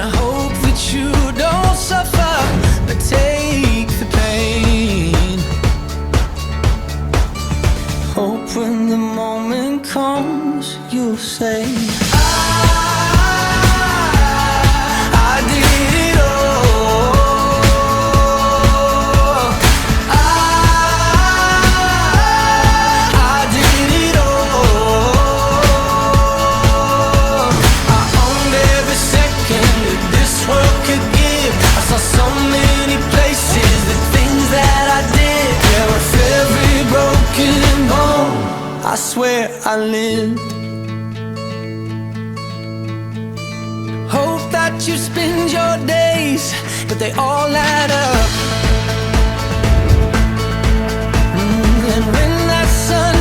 I hope that you don't suffer, but take the pain. Hope when the moment comes, you'll say, I did it all. I did it all. I owned every second that this world could give. I saw so many places, the things that I did. Yeah, with every broken bone, I swear I lived. Hope that you spend your days, but they all add up. And when that sun